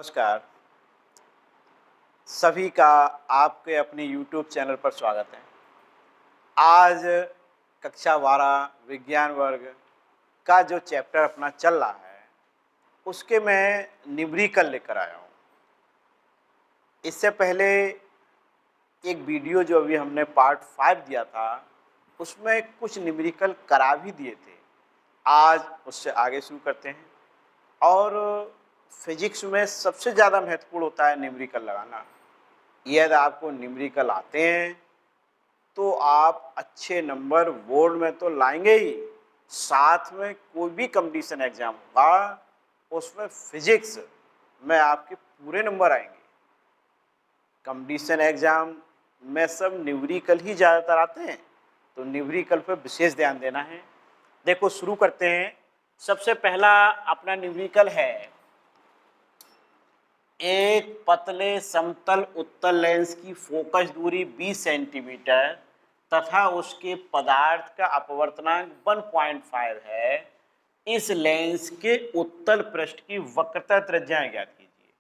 नमस्कार। सभी का आपके अपने YouTube चैनल पर स्वागत है। आज कक्षा 12 विज्ञान वर्ग का जो चैप्टर अपना चल रहा है, उसके मैं न्यूमेरिकल लेकर आया हूँ। इससे पहले एक वीडियो जो अभी हमने पार्ट 5 दिया था, उसमें कुछ न्यूमेरिकल करा भी दिए थे। आज उससे आगे शुरू करते हैं। और फिजिक्स में सबसे ज़्यादा महत्वपूर्ण होता है न्यूमेरिकल लगाना। यदि आपको न्यूमेरिकल आते हैं तो आप अच्छे नंबर बोर्ड में तो लाएंगे ही, साथ में कोई भी कंपटीशन एग्जाम होगा उसमें फिजिक्स में आपके पूरे नंबर आएंगे। कंपटीशन एग्जाम में सब न्यूमेरिकल ही ज़्यादातर आते हैं, तो न्यूमेरिकल पर विशेष ध्यान देना है। देखो शुरू करते हैं। सबसे पहला अपना न्यूमेरिकल है, एक पतले समतल उत्तल लेंस की फोकस दूरी 20 सेंटीमीटर तथा उसके पदार्थ का अपवर्तनांक 1.5 है। इस लेंस के उत्तल पृष्ठ की वक्रता त्रिज्याएं ज्ञात कीजिए।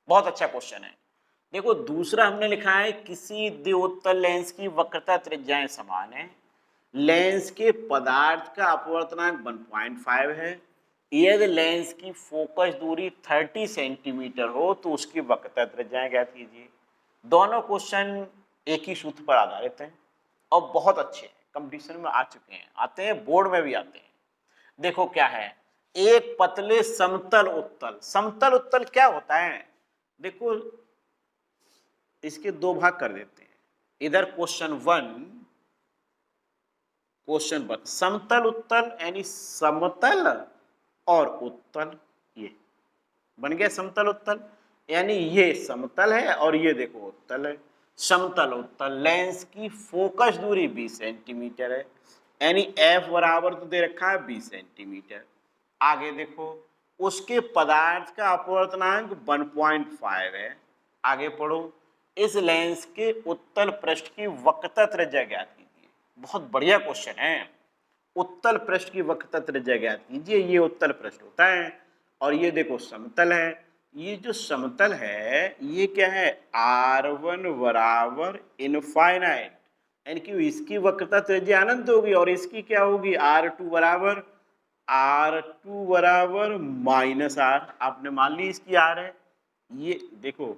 बहुत अच्छा क्वेश्चन है। देखो दूसरा हमने लिखा है, किसी द्विउत्तल लेंस की वक्रता त्रिज्याएं समान है, लेंस के पदार्थ का अपवर्तनांक 1.5 है, यदि लेंस की फोकस दूरी 30 सेंटीमीटर हो तो उसकी वक्रता त्रिज्याएं ज्ञात कीजिए। दोनों क्वेश्चन एक ही सूत्र पर आधारित हैं और बहुत अच्छे हैं, कंपटीशन में आ चुके हैं, आते हैं बोर्ड में भी आते हैं। देखो क्या है, एक पतले समतल उत्तल। समतल उत्तल क्या होता है? देखो इसके दो भाग कर देते हैं। इधर क्वेश्चन वन समतल उत्तल यानी समतल और उत्तल, ये बन गया समतल उत्तल, यानी ये समतल है और ये देखो उत्तल है। समतल उत्तल लेंस की फोकस दूरी 20 सेंटीमीटर है, यानी एफ बराबर तो दे रखा है 20 सेंटीमीटर। आगे देखो उसके पदार्थ का अपवर्तनांक 1.5 है। आगे पढ़ो, इस लेंस के उत्तल पृष्ठ की वक्रता त्रिज्या ज्ञात कीजिए। बहुत बढ़िया क्वेश्चन है। उत्तल पृष्ठ की वक्रता त्रिज्या ज्ञात कीजिए। ये उत्तल पृष्ठ होता है और ये देखो समतल है। ये जो समतल है ये क्या है, R1 बराबर इनफाइनाइट, यानी कि इसकी वक्रता त्रिज्या अनंत होगी और इसकी क्या होगी, R2 बराबर माइनस R। आपने मान ली इसकी R है। ये देखो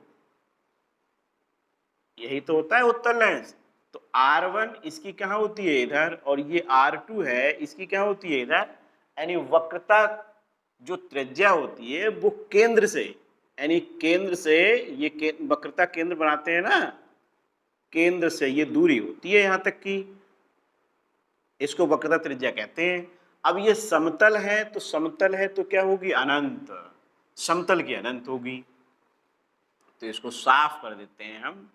यही तो होता है उत्तल लेंस। तो R1 इसकी कहाँ होती है, इधर, और ये R2 है इसकी क्या होती है, इधर। यानी वक्रता जो त्रिज्या होती है वो केंद्र से, यानी केंद्र से ये वक्रता केंद्र बनाते हैं ना, केंद्र से ये दूरी होती है यहाँ तक की, इसको वक्रता त्रिज्या कहते हैं। अब ये समतल है तो समतल है तो क्या होगी, अनंत, समतल की अनंत होगी। तो इसको साफ कर देते हैं हम।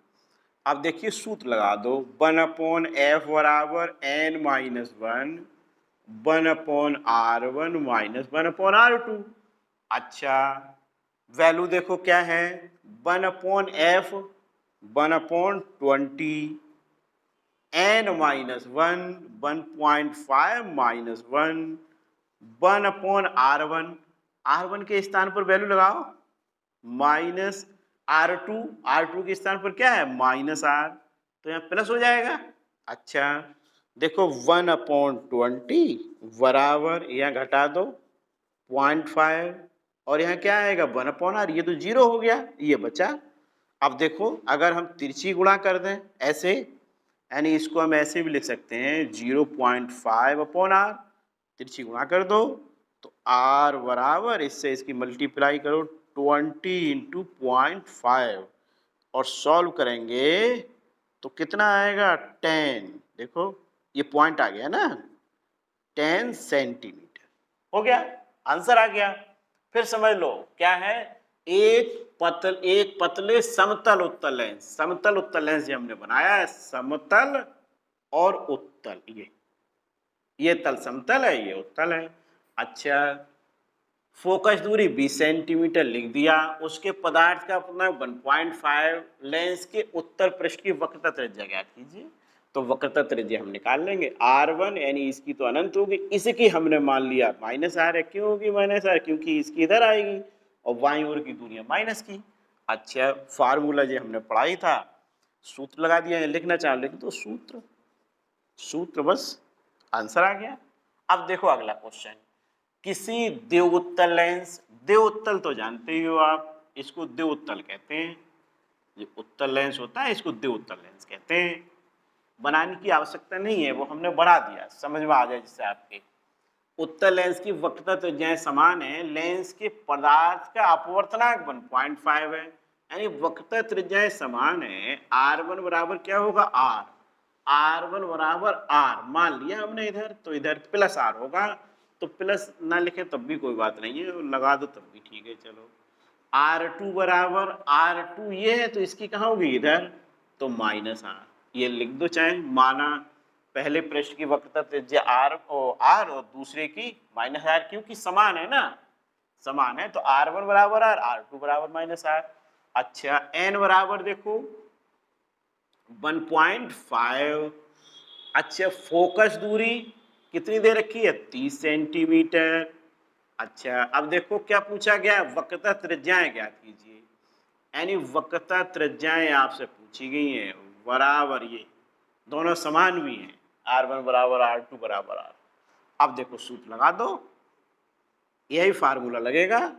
अब देखिए सूत्र लगा दो, 1/f बराबर n minus 1, 1/r1 minus 1/r2। अच्छा वैल्यू देखो क्या है, 1/f 1/20, n minus 1 1.5 minus 1, 1/r1, r1 के स्थान पर वैल्यू लगाओ माइनस R2 के स्थान पर क्या है, माइनस R, तो यहाँ प्लस हो जाएगा। अच्छा देखो 1/20 बराबर, यहाँ घटा दो 0.5 और यहाँ क्या आएगा 1/R, ये तो 0 हो गया, ये बचा। अब देखो अगर हम तिरछी गुणा कर दें ऐसे, यानी इसको हम ऐसे भी लिख सकते हैं 0.5/R, तिरछी गुणा कर दो तो R बराबर, इससे इसकी मल्टीप्लाई करो 20 × 0.5 और सॉल्व करेंगे तो कितना आएगा 10। देखो ये पॉइंट आ गया ना, 10 सेंटीमीटर हो गया, आंसर आ गया। फिर समझ लो क्या है, एक पतले समतल उत्तल लेंस। समतल उत्तल लेंस हमने बनाया है, समतल और उत्तल, ये तल समतल है, ये उत्तल है। अच्छा फोकस दूरी 20 सेंटीमीटर लिख दिया, उसके पदार्थ का अपना 1.5, लेंस के उत्तर पृष्ठ की वक्रता त्रिज्या ज्ञात कीजिए। तो वक्रता त्रिज्या हम निकाल लेंगे, R1 यानी इसकी तो अनंत होगी, इसकी हमने मान लिया माइनस R है। क्यों होगी माइनस R, क्योंकि इसकी इधर आएगी और बाईं ओर की दूरी है माइनस की। अच्छा, फार्मूला जो हमने पढ़ा ही था, सूत्र लगा दिया है, लिखना चाहो लिख दो सूत्र, सूत्र बस आंसर आ गया। अब देखो अगला क्वेश्चन, किसी द्विउत्तल लेंस, द्विउत्तल तो जानते ही हो आप, इसको द्विउत्तल कहते हैं, जो उत्तल लेंस होता है इसको द्विउत्तल लेंस कहते हैं। बनाने की आवश्यकता नहीं है, वो हमने बना दिया, समझ में आ जाए जिससे आपके। उत्तल लेंस की वक्रता त्रिज्याएं समान है, लेंस के पदार्थ का अपवर्तनांक 1.5 है, यानी वक्रता त्रिज्याएं समान है। R1 बराबर क्या होगा R, R1 बराबर R मान लिया हमने इधर, तो इधर प्लस R होगा, तो प्लस ना लिखे तब भी कोई बात नहीं है, लगा दो तब भी ठीक है। चलो R2 बराबर R2 ये है, तो इसकी कहाँ होगी इधर, तो माइनस R, ये लिख दो चाहे, माना पहले पृष्ठ की वक्रता त्रिज्या R और दूसरे की माइनस R, क्योंकि समान है ना, समान है, तो R1 बराबर R, R2 बराबर माइनस R। अच्छा, N बराबर देखो 1.5। अच्छा, फोकस दूरी कितनी दे रखी है, 30 सेंटीमीटर। अच्छा, अब देखो क्या पूछा गया, वक्रता त्रिज्याएं ज्ञात कीजिए, यानी वक्रता त्रिज्याएं आपसे पूछी गई हैं, बराबर ये दोनों समान भी हैं, R1 बराबर R2 बराबर R। अब देखो सूत्र लगा दो, यही फार्मूला लगेगा,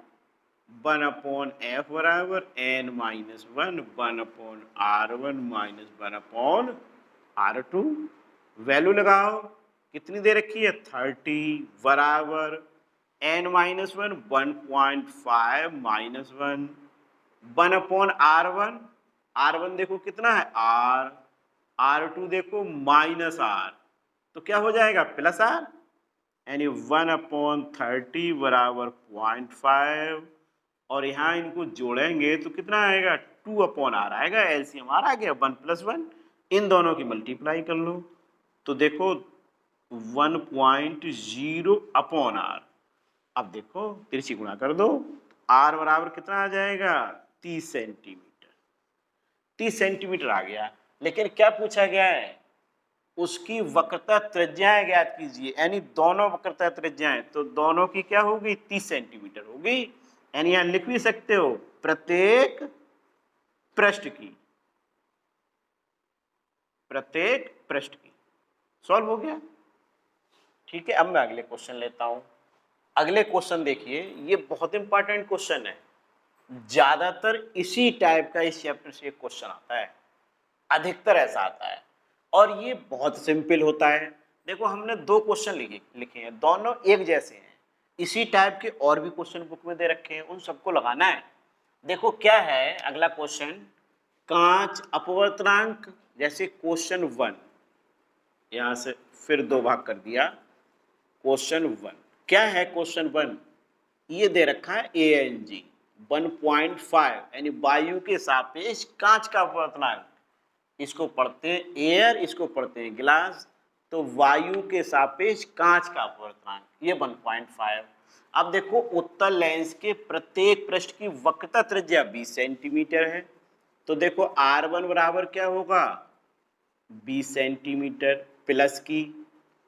1/f बराबर n minus 1 1/R1 minus 1/R2। Value लगाओ, कितनी दे रखी है 30 बराबर n minus 1 1.5 minus 1 1/R1, R1 देखो कितना है R, R2 देखो माइनस R, तो क्या हो जाएगा प्लस R, यानी 1/30 बराबर 0.5, और यहाँ इनको जोड़ेंगे तो कितना आएगा 2/R आएगा, एलसीएम R आ गया 1 + 1, इन दोनों की मल्टीप्लाई कर लो तो देखो 1.0/R। अब देखो तिरछी गुणा कर दो, R बराबर कितना आ जाएगा 30 सेंटीमीटर, 30 सेंटीमीटर आ गया। लेकिन क्या पूछा गया है, उसकी वक्रता त्रिज्याएं ज्ञात कीजिए, यानी दोनों वक्रता त्रिज्याएं, तो दोनों की क्या होगी 30 सेंटीमीटर होगी, यानी यहां लिख भी सकते हो प्रत्येक पृष्ठ की, प्रत्येक पृष्ठ की। सॉल्व हो गया, ठीक है। अब मैं अगले क्वेश्चन लेता हूं। अगले क्वेश्चन देखिए, ये बहुत इंपॉर्टेंट क्वेश्चन है, ज्यादातर इसी टाइप का इस चैप्टर से क्वेश्चन आता है, अधिकतर ऐसा आता है, और ये बहुत सिंपल होता है। देखो हमने 2 क्वेश्चन लिखे हैं, दोनों एक जैसे हैं, इसी टाइप के और भी क्वेश्चन बुक में दे रखे हैं, उन सबको लगाना है। देखो क्या है अगला क्वेश्चन, कांच अपवर्तनांक, जैसे क्वेश्चन 1, यहां से फिर 2 भाग कर दिया। क्वेश्चन 1 क्या है, क्वेश्चन 1 ये दे रखा है ANG 1.5, यानी वायु के सापेक्ष कांच का अपवर्तनांक, इसको पढ़ते हैं एयर, इसको पढ़ते हैं ग्लास, तो वायु के सापेक्ष कांच का अपवर्तनांक ये 1.5। अब देखो उत्तल लेंस के प्रत्येक पृष्ठ की वक्रता त्रिज्या 20 सेंटीमीटर है, तो देखो R1 बराबर क्या होगा 20 सेंटीमीटर प्लस की,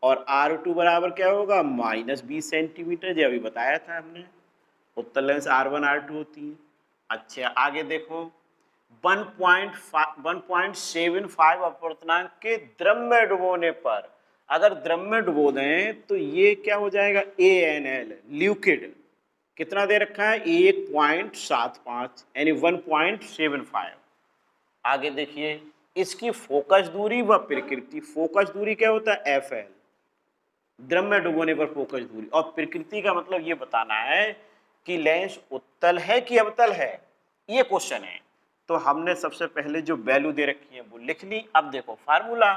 और R2 बराबर क्या होगा माइनस 20 सेंटीमीटर, जो अभी बताया था हमने, उत्तल लेंस R1 R2 होती है। अच्छा आगे देखो 1.75 अपवर्तनांक के द्रव में डुबोने पर, अगर द्रव में डुबो दें तो ये क्या हो जाएगा ANL लिक्विड, कितना दे रखा है 1.75, यानी 1.75। आगे देखिए इसकी फोकस दूरी व प्रकृति, फोकस दूरी क्या होता है FL, द्रव में डुबोने पर फोकस दूरी, और प्रकृति का मतलब ये बताना है कि लेंस उत्तल है कि अवतल है, ये क्वेश्चन है। तो हमने सबसे पहले जो वैल्यू दे रखी है वो लिख ली। अब देखो फार्मूला,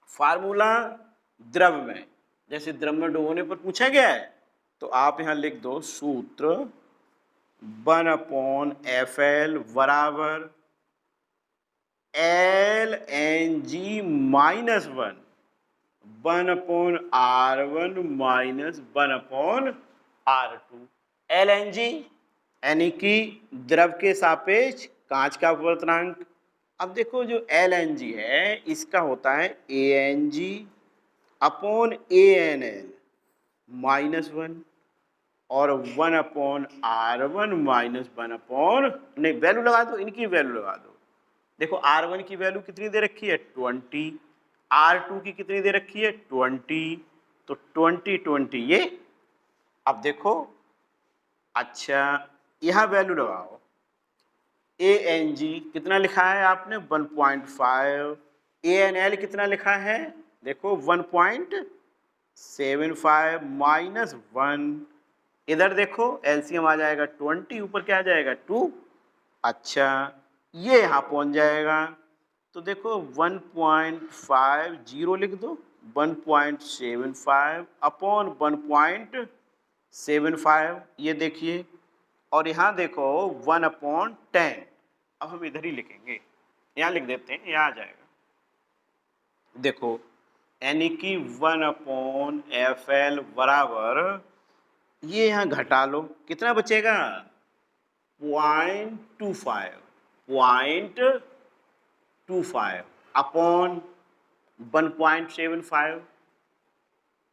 फार्मूला द्रव में, जैसे द्रव में डुबोने पर पूछा गया है, तो आप यहां लिख दो सूत्र 1/FL बराबर LNG minus 1 1/R1 minus 1/R2। LNG यानी कि द्रव के सापेक्ष कांच का अपवर्तनांक। अब देखो जो LNG है इसका होता है ANG/ANL माइनस 1, और 1/R1 माइनस 1 नहीं, वैल्यू लगा दो, इनकी वैल्यू लगा दो। देखो R1 की वैल्यू कितनी दे रखी है 20, R2 की कितनी दे रखी है 20, तो 20 20 ये। अब देखो, अच्छा यहाँ वैल्यू लगाओ, ANG कितना लिखा है आपने 1.5, ANL कितना लिखा है देखो 1.75 माइनस 1, इधर देखो एलसीएम आ जाएगा 20, ऊपर क्या आ जाएगा 2। अच्छा ये यहाँ पहुंच जाएगा, तो देखो 1.50 लिख दो, 1.75 अपॉन 1.75, ये देखिए, और यहाँ देखो 1/10। अब हम इधर ही लिखेंगे, यहाँ लिख देते हैं, यहाँ आ जाएगा। देखो यानी कि 1/FL बराबर, ये यहाँ घटा लो, कितना बचेगा 0.25 अपॉन 1.75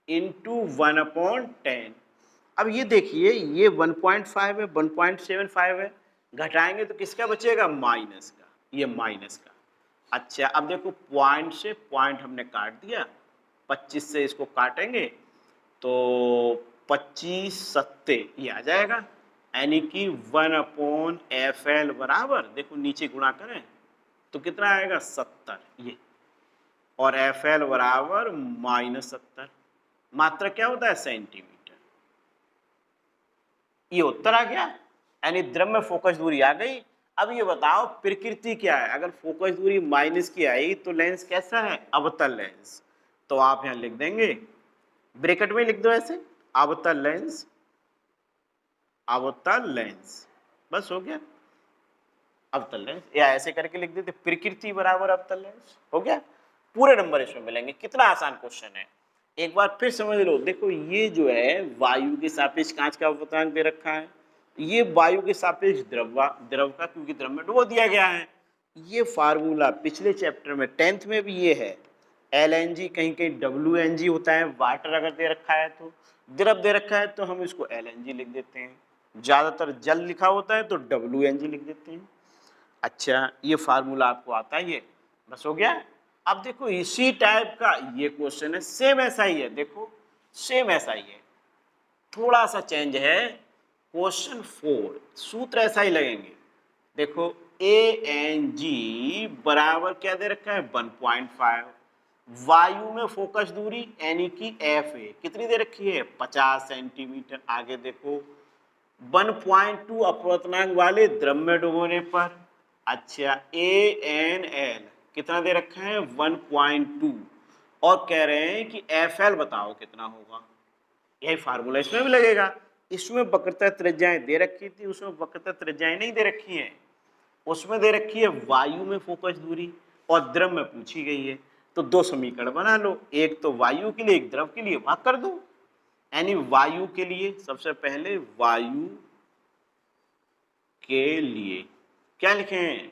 इंटू 1/10। अब ये देखिए, ये 1.5 है, 1.75 है, घटाएंगे तो किसका बचेगा माइनस का, ये माइनस का। अच्छा अब देखो पॉइंट से पॉइंट हमने काट दिया, 25 से इसको काटेंगे तो 25 सत्ते ये आ जाएगा, यानी कि 1/FL बराबर, देखो नीचे गुणा करें तो कितना आएगा 70 ये, और FL बराबर -70। मात्रा क्या होता है सेंटीमीटर। ये उत्तर आ गया, यानी द्रव्य में फोकस दूरी आ गई। अब ये बताओ प्रकृति क्या है, अगर फोकस दूरी माइनस की आई तो लेंस कैसा है अवतल लेंस, तो आप यहां लिख देंगे, ब्रैकेट में लिख दो ऐसे, अवतल लेंस, अवतल लेंस, बस हो गया अवतल लेंस, या ऐसे करके लिख देते प्रकृति बराबर अवतल लेंस, हो गया। पूरे नंबर इसमें मिलेंगे, कितना आसान क्वेश्चन है, एक बार फिर समझ लो। देखो ये जो है वायु के सापेक्ष कांच का अवतरणांक दे रखा है, ये वायु के सापेक्ष द्रव का, क्योंकि द्रव में डुबो दिया गया है। ये फार्मूला पिछले चैप्टर में 10th में भी ये है, LNG, कहीं कहीं WNG होता है, वाटर अगर दे रखा है तो, द्रव दे रखा है तो हम इसको LNG लिख देते हैं, ज्यादातर जल लिखा होता है तो WNG लिख देते हैं। अच्छा ये फार्मूला आपको आता है, ये बस हो गया। अब देखो इसी टाइप का ये क्वेश्चन है, सेम ऐसा ही है, देखो सेम ऐसा ही है, थोड़ा सा चेंज है। क्वेश्चन 4 सूत्र ऐसा ही लगेंगे, देखो ANG बराबर क्या दे रखा है 1.5, वायु में फोकस दूरी यानी कि FA कितनी दे रखी है 50 सेंटीमीटर, आगे देखो 1.2 अपवर्तनांक वाले द्रव में डुबोने पर। अच्छा ANL कितना दे रखा है 1.2, और कह रहे हैं कि FL बताओ कितना होगा, यही फार्मूला इसमें भी लगेगा। इसमें वक्रता त्रिज्याएं दे रखी थी, उसमें वक्रता त्रिज्याएं नहीं दे रखी हैं, उसमें दे रखी है वायु में फोकस दूरी और द्रव में पूछी गई है, तो दो समीकरण बना लो, एक तो वायु के लिए एक द्रव के लिए, भाग कर दो। यानी वायु के लिए सबसे पहले, वायु के लिए क्या लिखें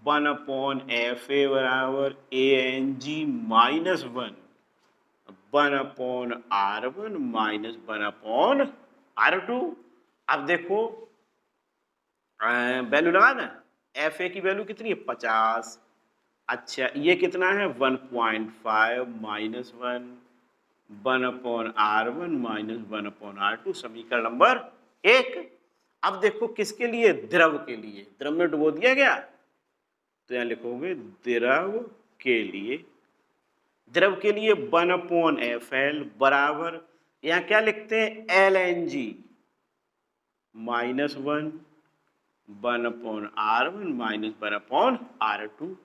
1/FA बराबर ANG -1, 1/R1 माइनस 1/R2। अब देखो वैल्यू लगा ना, FA की वैल्यू कितनी है 50, अच्छा ये कितना है 1.5 माइनस 1, 1/R1 माइनस 1/R2, समीकरण नंबर 1। अब देखो किसके लिए, द्रव के लिए, द्रव में डुबो दिया गया तो यहां लिखोगे द्रव के लिए, द्रव के लिए 1/FL बराबर, यहां क्या लिखते हैं LNG -1, 1/R1 माइनस 1/R2।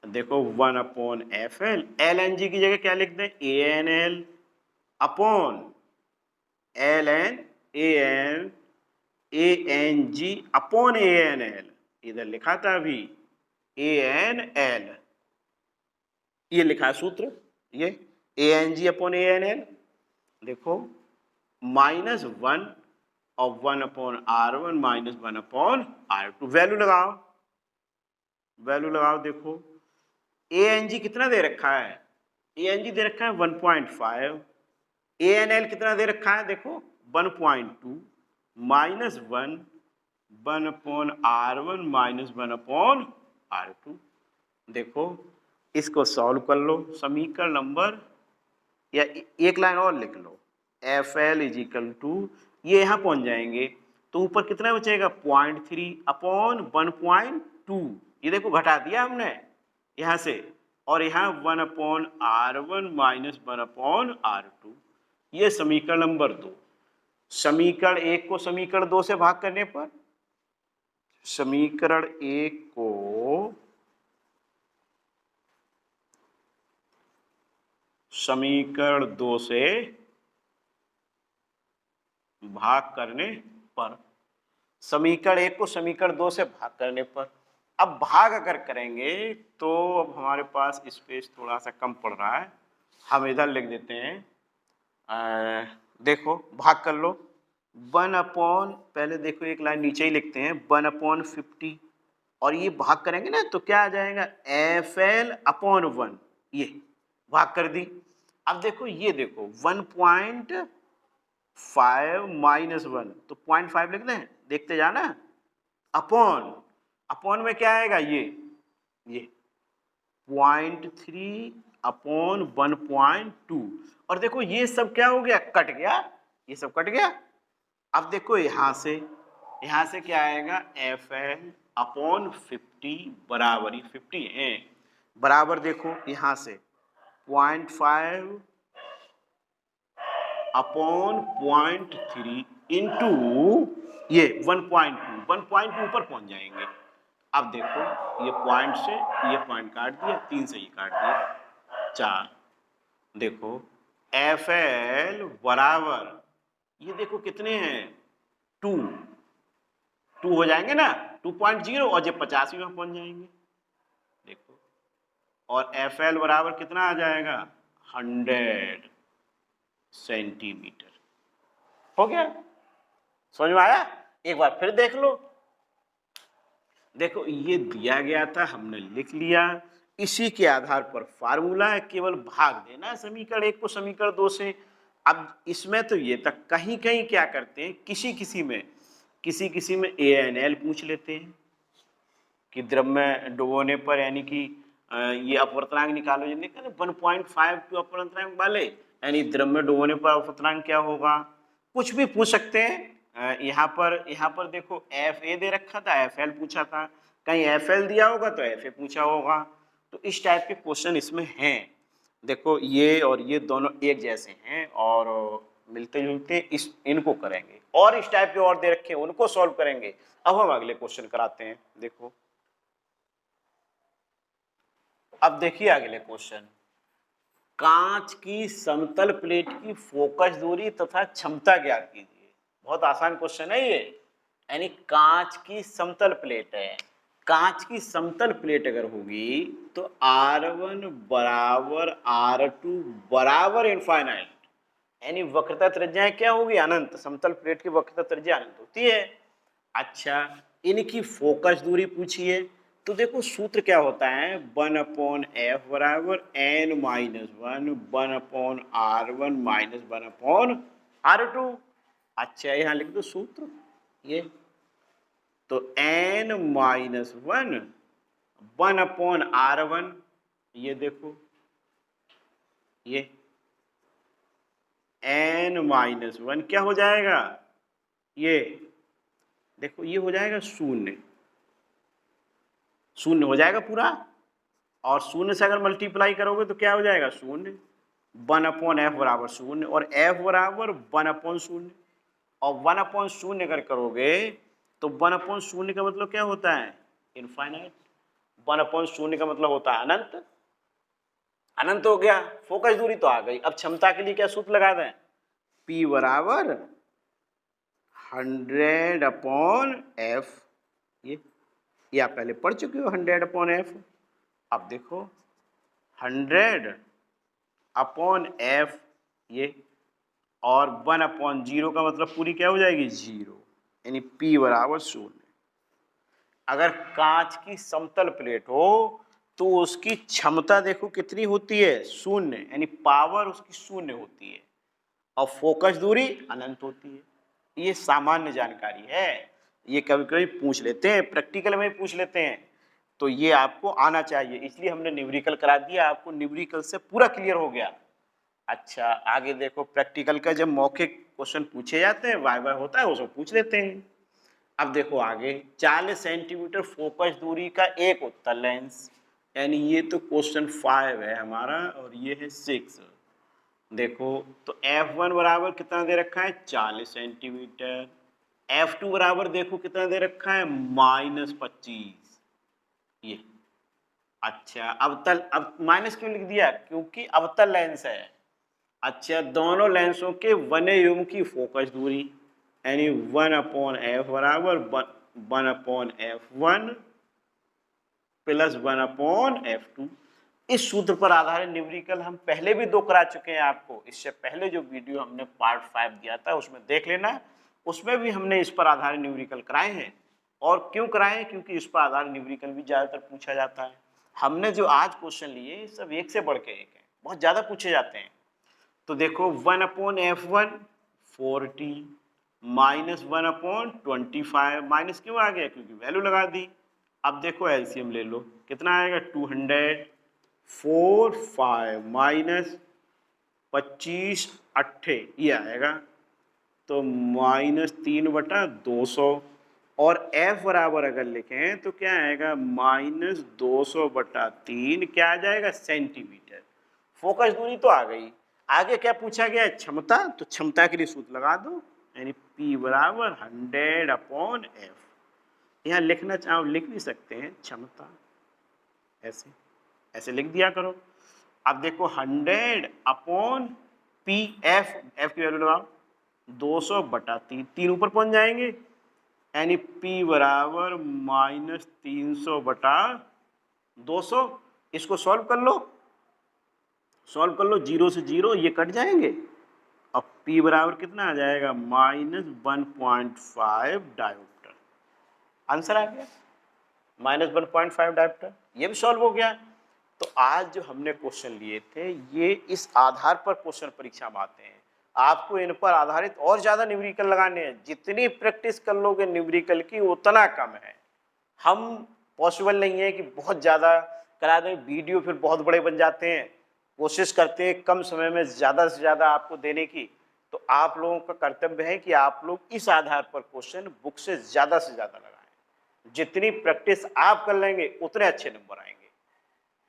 देखो 1/FL, LNG की जगह क्या लिख दें ANL upon ANG upon ANL, इधर लिखा था अभी ANL, ये लिखा सूत्र, ये ANG अपॉन ANL, देखो -1 और 1/R1 माइनस 1/R2, वैल्यू लगाओ, वैल्यू लगाओ। देखो ANG कितना दे रखा है, ANG दे रखा है 1.5, ANL कितना दे रखा है देखो 1.2 माइनस 1/R1 माइनस 1/R2। देखो इसको सॉल्व कर लो, समीकरण नंबर, या एक लाइन और लिख लो, FL इज इक्वल टू, ये यहाँ पहुंच जाएंगे तो ऊपर कितना बचेगा 0.3/1.2, ये देखो घटा दिया हमने यहाँ से, और यहाँ 1/R1 माइनस 1/R2, ये समीकरण नंबर 2। समीकरण 1 को समीकरण 2 से भाग करने पर, समीकरण 1 को समीकरण 2 से भाग करने पर, समीकरण 1 को समीकरण 2 से भाग करने पर, अब भाग अगर करेंगे तो अब हमारे पास स्पेस थोड़ा सा कम पड़ रहा है, हम इधर लिख देते हैं, देखो भाग कर लो 1/, पहले देखो एक लाइन नीचे ही लिखते हैं 1/50, और ये भाग करेंगे ना तो क्या आ जाएगा FL/1, ये भाग कर दी। अब देखो ये देखो 1.5 माइनस 1, तो 0.5 लिख दें, देखते जाना, अपॉन, अपॉन में क्या आएगा ये 0.3/1.2, और देखो ये सब क्या हो गया, कट गया, ये सब कट गया। अब देखो यहाँ से क्या आएगा FL/50 बराबर, ही 50 है बराबर, देखो यहाँ से 0.5/0.3 इंटू ये 1.2 ऊपर पहुंच जाएंगे। अब देखो ये पॉइंट से ये पॉइंट काट दिया, 3 से ये काट दिया 4, देखो FL बराबर, ये देखो कितने हैं 2 हो जाएंगे ना, 2.0, और जब 50 में पहुंच जाएंगे देखो, और FL बराबर कितना आ जाएगा 100 सेंटीमीटर। हो गया, समझ में आया? एक बार फिर देख लो, देखो ये दिया गया था, हमने लिख लिया, इसी के आधार पर फार्मूला है, केवल भाग देना है समीकरण 1 को समीकरण 2 से। अब इसमें तो ये तक, कहीं कहीं क्या करते हैं, किसी किसी में ANL पूछ लेते हैं कि द्रव में डुबोने पर, यानी कि ये अपवर्तनांक निकालो, जिन्हें 1.5 टू अपवर्तनांक वाले, यानी द्रव में डुबोने पर अपवर्तनांक क्या होगा, कुछ भी पूछ सकते हैं। यहाँ पर देखो FA दे रखा था, FL पूछा था, कहीं FL दिया होगा तो FA पूछा होगा, तो इस टाइप के क्वेश्चन इसमें हैं। देखो ये और ये दोनों एक जैसे हैं और मिलते जुलते, इनको करेंगे, और इस टाइप के और दे रखे हैं उनको सॉल्व करेंगे। अब हम अगले क्वेश्चन कराते हैं, देखो अब देखिए अगले क्वेश्चन, कांच की समतल प्लेट की फोकस दूरी तथा क्षमता ज्ञात कीजिए। बहुत आसान क्वेश्चन है ये, यानी कांच की समतल प्लेट है, कांच की समतल प्लेट अगर होगी तो R1 बराबर R2 बराबर इनफाइनाइट, यानी वक्रता त्रिज्या क्या होगी अनंत, समतल प्लेट की वक्रता त्रिज्या अनंत होती है। अच्छा, इनकी फोकस दूरी पूछिए, तो देखो सूत्र क्या होता है 1/F बराबर n-1 1/R1 माइनस 1/R2। अच्छा यहाँ लिख दो सूत्र, ये तो n-1 1/R1, ये देखो ये n-1 क्या हो जाएगा, ये देखो ये हो जाएगा 0 हो जाएगा पूरा, और 0 से अगर मल्टीप्लाई करोगे तो क्या हो जाएगा 0, 1/F बराबर 0, और F बराबर 1/0, और 1/0 अगर करोगे तो 1/0 का मतलब क्या होता है इनफाइनाइट, 1/0 का मतलब होता है अनंत, अनंत हो गया। फोकस दूरी तो आ गई, अब क्षमता के लिए क्या सूत्र लगा दें, P बराबर 100/F, ये आप पहले पढ़ चुके हो 100/F। अब देखो 100/F ये, और 1/0 का मतलब पूरी क्या हो जाएगी 0, यानी P बराबर 0। अगर कांच की समतल प्लेट हो तो उसकी क्षमता देखो कितनी होती है 0, यानी पावर उसकी 0 होती है, और फोकस दूरी अनंत होती है। ये सामान्य जानकारी है, ये कभी कभी पूछ लेते हैं, प्रैक्टिकल में पूछ लेते हैं, तो ये आपको आना चाहिए, इसलिए हमने न्यूमेरिकल करा दिया, आपको न्यूमेरिकल से पूरा क्लियर हो गया। अच्छा आगे देखो, प्रैक्टिकल का जब मौखिक क्वेश्चन पूछे जाते हैं, वाइवा होता है, उसको पूछ लेते हैं। अब देखो आगे, 40 सेंटीमीटर फोकस दूरी का एक उत्तल लेंस, यानी ये तो क्वेश्चन 5 है हमारा और ये है 6। देखो तो F1 बराबर कितना दे रखा है, 40 सेंटीमीटर। F2 बराबर देखो कितना दे रखा है, -25। ये अच्छा अवतल, अब माइनस क्यों लिख दिया, क्योंकि अवतल लेंस है। अच्छा दोनों लेंसों के वन्य युग्म की फोकस दूरी, यानी 1/f बराबर 1/f1 प्लस 1/f2। इस सूत्र पर आधारित न्यूमेरिकल हम पहले भी 2 करा चुके हैं आपको, इससे पहले जो वीडियो हमने पार्ट 5 दिया था उसमें देख लेना, उसमें भी हमने इस पर आधारित न्यूमेरिकल कराए हैं। और क्यों कराए हैं, क्योंकि इस पर आधारित न्यूमेरिकल भी ज़्यादातर पूछा जाता है। हमने जो आज क्वेश्चन लिए सब एक से बढ़ के एक है, बहुत ज़्यादा पूछे जाते हैं। तो देखो 1/f1 40 माइनस 1/25, माइनस क्यों आ गया, क्योंकि वैल्यू लगा दी। अब देखो एलसीएम ले लो, कितना आएगा 200, 4 5 माइनस 25 8 ये आएगा, तो -3/200। और f बराबर अगर लिखें तो क्या आएगा, -200/3 क्या आ जाएगा, सेंटीमीटर। फोकस दूरी तो आ गई, आगे क्या पूछा गया है, क्षमता, तो क्षमता के लिए सूत्र लगा दो, यानी P बराबर 100/f। यहाँ लिखना चाहो लिख भी सकते हैं, क्षमता ऐसे ऐसे लिख दिया करो। अब देखो 100/P, f की वैल्यू लगाओ 200/3, 3 ऊपर पहुंच जाएंगे, यानी P बराबर -300/200। इसको सॉल्व कर लो, सॉल्व कर लो, 0 से 0 ये कट जाएंगे, अब P बराबर कितना आ जाएगा, -1.5 डायोप्टर। आंसर आ गया, -1.5 डायोप्टर। ये भी सॉल्व हो गया। तो आज जो हमने क्वेश्चन लिए थे, ये इस आधार पर क्वेश्चन परीक्षा में आते हैं। आपको इन पर आधारित और ज्यादा न्यूमेरिकल लगाने हैं, जितनी प्रैक्टिस कर लोगे न्यूमेरिकल की उतना कम है। हम पॉसिबल नहीं है कि बहुत ज्यादा करा दें, वीडियो फिर बहुत बड़े बन जाते हैं। कोशिश करते हैं कम समय में ज्यादा से ज्यादा आपको देने की। तो आप लोगों का कर्तव्य है कि आप लोग इस आधार पर क्वेश्चन बुक से ज्यादा लगाएं। जितनी प्रैक्टिस आप कर लेंगे उतने अच्छे नंबर आएंगे।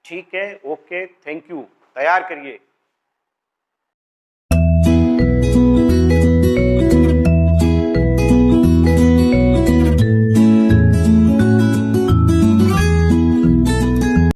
ठीक है, ओके, थैंक यू। तैयार करिए।